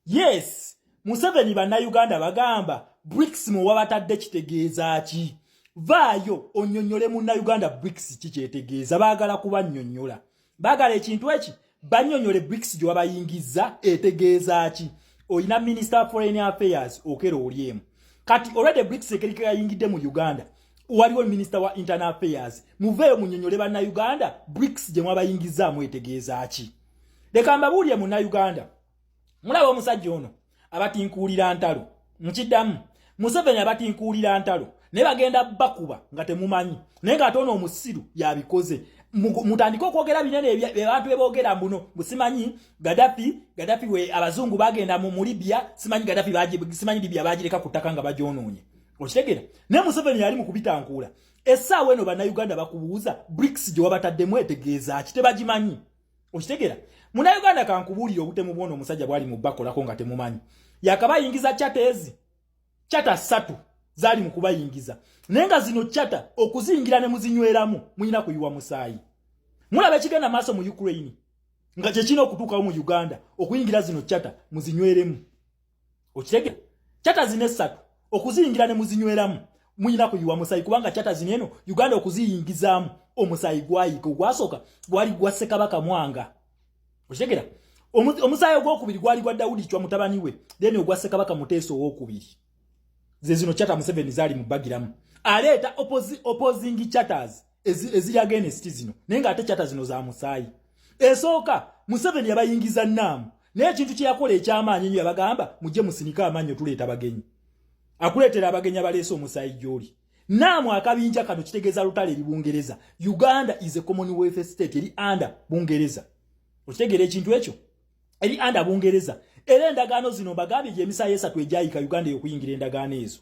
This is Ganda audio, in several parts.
Yes, Museveni bannayuganda bagamba BRICS mu wabatadde kitegeeza ki? Vaayo onyonyole munnayuganda BRICS kikyetegeeza baagala kubannyonnyola. Baagala ekintu eki bannyonnyole BRICS gye wabayingizza etegeeza ki? Oyina Minister of Foreign Affairs Okello Oryem. Kati already BRICS ekerika yayingidde mu Uganda. Waliwo Minister wa Internal Affairs. Muveeyo munnyonnyole bannayuganda BRICS gye mwabayingizzaamu etegeeza ki? Leka mbabuulire munnayuganda. Mulaba omusajja ono abatinkuulira ntalo. Nkiddamu. Museveni abatinkuulira ntalo. Ne bagenda bakuba nga temumanyi. Naye nga tono omusiru yabikoze. Mutandika okwogera binene abantu beboogera mbuno. Simanyi Gaddafi we abazungu bagenda mu Libya. Simanyi Gaddafi simanyi Libya bagireka ku ttaka nga bagyonoonye. Okitegera? Ne Museveni yali mu kubitankuula. Essaawa eno bannayuganda bakubuuza BRICS gye wabataddemu etegeeza ki? Tebagimanyi. Okitegera? Munnayuganda kankubuulire obutemu bw'ono omusajja bwali mu bakolako nga temumanyi. Yakabayingiza chata ezi. Chata 3 zaali mu kubayingiza. Naye nga zino chata okuzingira ne muzinyweramu muyina kuyiwa musaayi. Mulaba ekigenda maaso mu Ukraine. Nga kye kino okutuukawo mu Uganda okuyingira zino chata muzinyweremu. Okitegera? Chata zino 3 okuzingira ne muzinyweramu muyina kuyiwa musaayi kubanga chata zino eno Uganda okuziyingizaamu omusaayi gwayika gwasooka gwali gwa Ssekabaka Mwanga. Okitegera? Omusaayi ogwokubiri gwali gwa Daudi Chwa mutabani we. Then ogwa Ssekabaka Muteesa owokubiri. Ze zino chata Museveni zaali mu bagiramu. Aleeta opposing chatters eziri against zino. Naye nga ate chata zino za musaayi. Esooka Museveni yabayingiza nnaamu. Naye ekintu kye yakola ekyamaanyi ennyo yabagamba mujje musinika amannyo tuleeta abagenyi. Akuleetera abagenyi abaleese omusaayi gy'oli. Nnaamu akabinja kano kitegeeza lutalo eri Bungereza. Uganda is a Commonwealth state eri under Bungereza. Okitegera ekintu ekyo? Eri under Bungereza. Era endagaano zino bagambye gy'emisaayi 3 egyayika Uganda okuyingira endagaano ezo.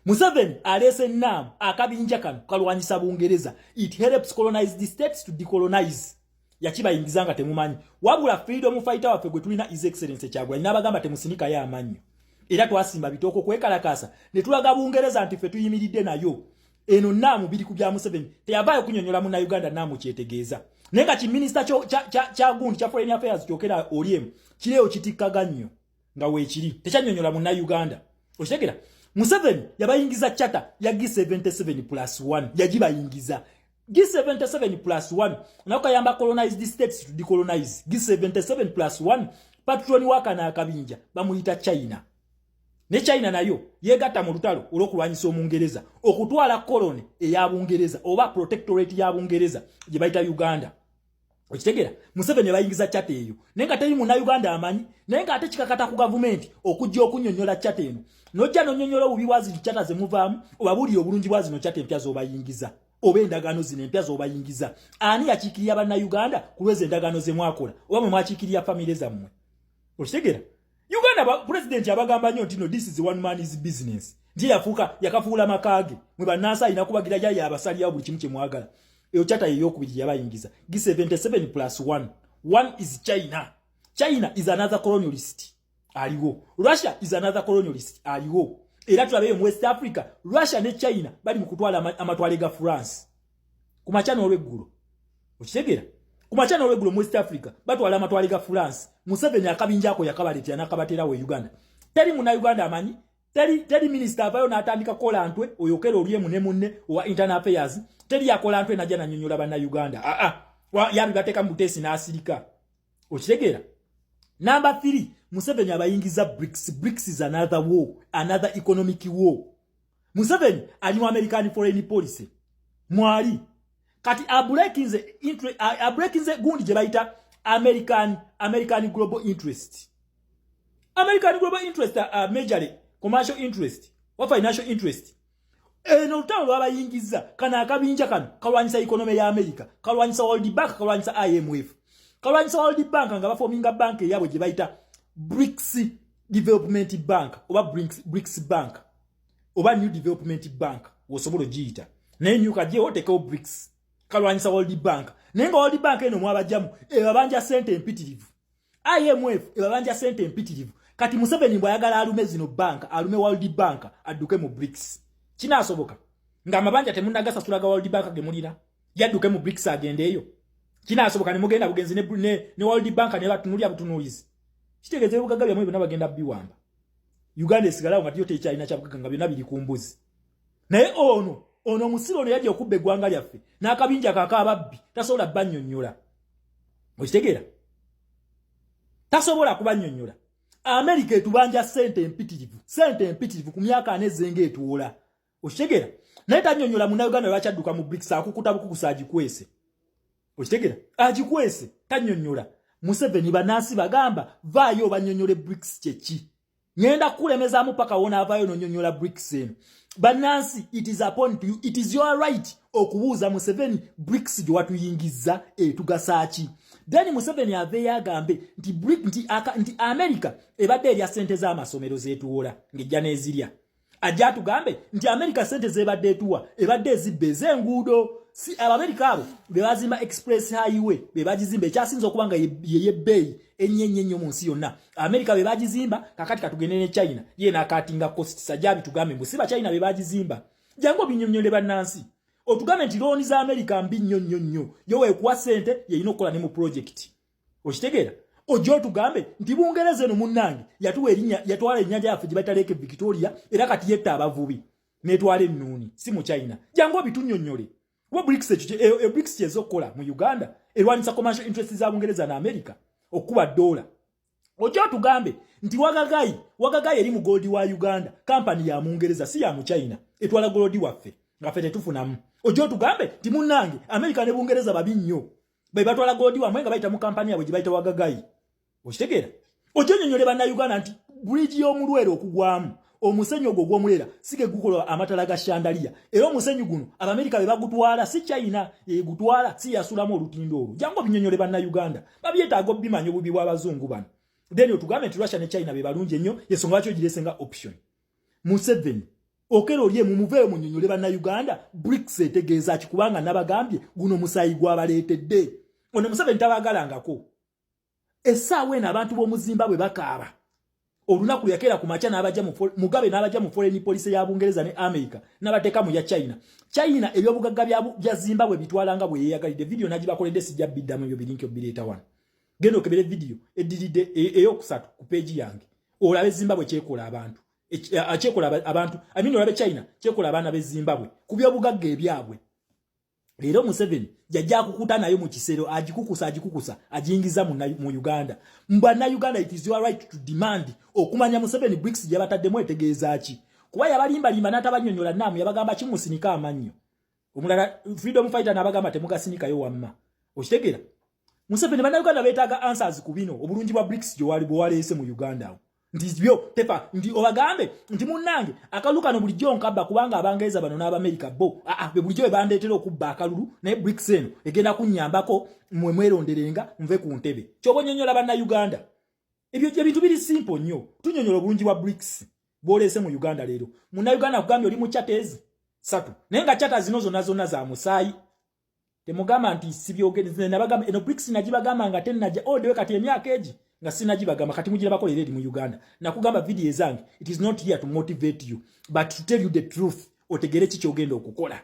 Museveni aleese nnaamu akabinja kano kalwanyisa Bungereza. It helps colonized states to decolonize. Yakibayingiza nga temumanyi. Wabula freedom fighter waffe gwe tulina His Excellency Kyagulanyi n'abagamba temusinika ya amannyo. Era twasimba bitooko kwekalakasa ne tulaga Bungereza nti ffe tuyimiridde nayo. Eno nnaamu biri ku bya Museveni teyavaayo kunnyonnyola munnayuganda nnaamu kyetegeeza. Naye nga kiminister kya gundi kya Foreign Affairs Okello Oryem kireewo kitikkaga nnyo nga weekiri tekyannyonnyola munnayuganda. Okitegera? Museveni yabayingiza chata ya G77+1 yagibayingiza. G77+1 nakayamba colonized states to decolonize. G77+1 patroni wakana akabinja bamuyita China. Ne China nayo yegatta mu lutalo olw'okulwanyisa Omungereza okutwala koloni eya Bungereza oba protectorate ya Bungereza gye bayita Uganda. Okitegera? Museveni bayingiza chata eyo. Naye nga teri munnayuganda amanyi. Naye nga ate kikakata ku gavumenti okujja okunnyonnyola chata eno. Nojja nonyonnyola obubi bwa zino chata ze muvaamu oba buli obulungi bwa zino chata empya z'obayingiza. Oba endagaano zino empya z'obayingiza. Ani yakiikirira bannayuganda ku lw'ezo endagaano ze mwakola oba mwe mwakiikirira famire zammwe. Okitegera? Uganda president yabagamba nnyo nti no this is one man's business. Nti yakafuula makage. Mwe bannansi alina kubagira gyali abasalirawo buli kimu kye mwagala. Eyo chata ey'okubiri yabayingiza. G77+1. One is China. China is another colonialist. Aliwo. Russia is another colonialist. Aliwo. Era tulabeyo mu West Africa. Russia ne China bali mu kutwala amatwale ga France. Ku machano olw'eggulo. Okitegera? Ku machano olw'eggulo mu West Africa batwala amatwale ga France. Museveni akabinja ako yakabaleetera n'akabateera we Uganda. Teri munnayuganda amanyi. Teri minister avayo n'atandika kola ntwe oyo Okello Oryem ne munne owa Internal Affairs. Teri yakola ntwe najja nannyonnyola bannayuganda. Yabi bateeka mu Buteesi n'asirika. Okitegera? Number 3, Museveni abayingiza BRICS. BRICS is another war, another economic war. Museveni ali mu American foreign policy. Mwali. Kati abrekinze gundi gye bayita American global interest. American global interest majorly commercial interest or financial interest. Eno lutalo lwabayingiza kana akabinja kano kalwanyisa economy ya America, kalwanyisa World Bank, kalwanyisa IMF. Kalwanyisa World Bank nga baforminga bank yabwe gye bayita BRICS Development Bank oba BRICS Bank oba New Development Bank wosobola giyita. Naye nyuka gye otekawo BRICS kalwanyisa World Bank. Naye nga World Bank eno mwabajamu ebabanja sente empitirivu. IMF ebabanja sente empitirivu. Kati Museveni bwayagala alume zino bank, alume World Bank adduke mu BRICS. Kinaasoboka nga amabanja temunagasasulaga World Bank gemulira yadduke mu BRICS agendeeyo. Kinaasoboka ne mugenda bugenzi ne World Bank ne batunulya butunulizi. Kitegeeza ebugagga byamwe byonna bagenda biwamba. Uganda esigalawo nga yote ekyalina kyabugagga nga byonna biri ku mbuzi. Naye ono musiro ono yajja okubba eggwanga lyaffe n'akabinja kakababbi tasobola bannyonnyola. Okitegeera? Tasobola kubannyonnyola. America etubanja sente empitirivu ku myaka anezzenga etuwola. Okitegeera? Naye tannyonnyola munnayuganda lwakyadduka mu BRICS akukuta bukukusa agikwese. Okitegeera? Agikwese tannyonnyola. Museveni bannansi bagamba vaayo bannyonnyole BRICS kyeki. Ngenda kulemezaamu paka wona avaayo nonyonnyola BRICS eno. Bannansi, it is upon you, it is your right okubuuza Museveni BRICS gye watuyingizza tugasaaki. Then Museveni aveeyo agambe nti America ebadde erya ssente z'amasomero zeetuwola ng'ejja n'ezirya. Ajja tugambe nti America ssente z'ebadde etuwa ebadde ezibba ez'enguudo. Si Abamerika abo be bazimba express highway be bagizimba ekyasinza okuba nga yebbeeyi ennyo mu nsi yonna. America be bagizimba kakati katugende ne China ye n'akatinga cost sajabi tugambe musiba China be bagizimba. Jango binnyonnyole bannansi. Otugambe nti looni za America mbi nnyo yo weekuwa ssente yeyina okukola ne mu project. Okitegeera? Ojo tugambe nti Bungereza eno munnange yatwala ennyanja yaffe gye bayita Lake Victoria era kati yetta abavubi n'etwala ennuuni si mu China. Jango bitunnyonnyole. Wa BRICS BRICS kyezokola mu Uganda erwanisa commercial interests za Bungereza na America okuba dola. Ojo tugambe nti wagagayi eri mu gold wa Uganda company ya Mungereza si ya mu China etwala gold waffe nga fete tufunamu. Ojo tugambe nti munnange America ne Bungereza babi nnyo batwala gold wa mwenga bayita mu company yabwe gye bayita wagagayi. Okitegeera? Ojo nnyonnyole banna Uganda nti bridge y'omulwero okugwamu omusenyu ogwo gw'omulera sige gukola amatala ga chandalier era omusenyu guno Abamerika be bagutwala si China gutwala si yasulamu olutindo olwo. Jango binyonyole banna Uganda babyetaaga obimanyo bubi bw'abazungu bano. Then otugambe nti Russia ne China be balungi ennyo yesonga lwaki ogiresenga option. Museveni okero olye mumuveeyo munyonyole banna Uganda BRICS etegeeza kikubanga nabagambye guno musayi gw'abaleetedde. Ono Museveni tabagalangako. Essaawa eno abantu b'omu Zimbabwe bakaaba. Olunaku yakera ku macha n'abajja Mugabe n'abajja mu foreign police ya Bungereza ne America n'abateeka mu ya China ebyobugagga bya Zimbabwe bitwalanga bwe yeyagalidde. Video nagibakoledde sijja biddamu ebyo birinki obireeta wano. Gendo okebere video edidide eyokusatu ku page yange olabe Zimbabwe kyekola abantu akyekola abantu olabe China kyekola abaana be Zimbabwe ku byobugagga ebyabwe. Leero Museveni jajja kukuta nayo mu kisero agikukusa ajingiza mu Uganda. Mbana Uganda, it is your right to demand okumanya Museveni BRICS gye bataddemu etegeeza ki. Kuba yabalimba n'atabannyonnyola naamu yabagamba kimusinika amannyo. Omulala freedom fighter n'abagamba temugasinika yo wamma. Okitegeera? Museveni banna Uganda beetaaga answers ku bino obulungi bwa BRICS gye wali bwaleese mu Uganda awo. Nti byo tepa nti obagambe nti munnange akalukano bulijjo nkabba kubanga Abangereza bano n'Abamerika bo be bulijjo bebandeetera okubba akalulu naye BRICS eno egenda kunnyambako mmwe mweronderenga nve ku ntebe. Kyobonyonyola banna Uganda ebyo ebintu biri simple nnyo. Tunyonyola obulungi bwa BRICS bw'oleese mu Uganda leero. Munna Uganda kugambye oli mu chatters 3 naye nga chatters zino zonna za musaayi. Temugamba nti sibyogere nabagamba eno BRICS nagibagamba nga tenajja odewe kati emyaka egi nga sinagibagamba kati mugira bakolera eri mu Uganda. Nakugamba video ezange it is not here to motivate you but to tell you the truth otegere ki kyogenda okukola.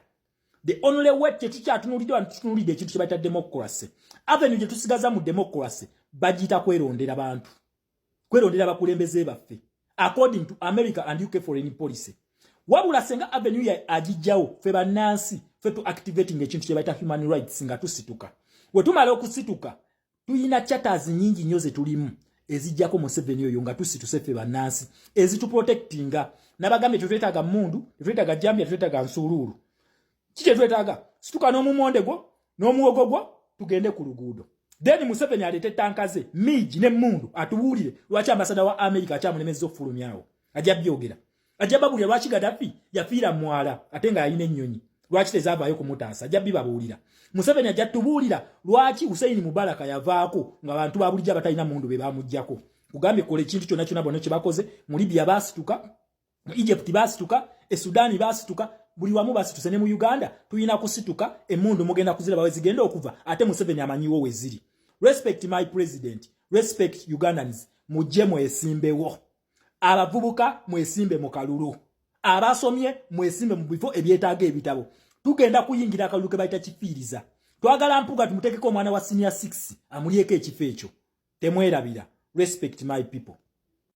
The only way tukyatunuulidde ekintu kye bayita democracy. Avenue gye tusigaza mu democracy bagiyita kwerondera bantu. Kwerondera bakulembeze baffe according to America and UK foreign policy. Wabula senga avenue ya agijjawo fe bannansi fe tu activating ekintu kye bayita human rights nga tusituka. We tumala okusituka tuyina chatters nyingi nnyo ze tulimu ezijjako Museveni oyo nga tusituse fe bannansi ezituprotectinga. Nabagambe tetwetaaga mundu tetwetaaga jambya tetwetaaga nsululu. Kiki twetaaga situka n'omumonde gwo n'omuwogo gwo tugende ku luguudo. Then Museveni alete tankaze miji ne mundu atubuulire lwaki ambasada wa America akyamulemezza okufulumyawo. Ajja byogera ajja babulira lwaki Gaddafi yafiira mwala ate nga yalina ennyonyi lwaki tezavaayo kumutaasa. Ajja bibabuulira. Museveni ajja tubuulira lwaki Hussein Mubaraka yavaako nga bantu babulijja abatalina mundu be bamuggyako. Kugambye kola ekintu kyonna bonna kye bakoze mu Libya basituka, mu Egypt basituka, Sudani basituka, buli wamu basituse ne mu Uganda tuyina kusituka emundu mugenda kuzira bawe zigenda okuva ate Museveni amanyiwo we ziri. Respect my president, respect Ugandans, mujje mwesimbewo. Abavubuka mwesimbe mu kalulu. Abasomye mwesimbe mu bifo ebyetaaga ebitabo. Tugenda kuyingira akalulu ke bayita kifiiriza. Twagala mpuga tumutekeko omwana wa senior 6 amulyeko ekifo ekyo. Temwerabira. Respect my people.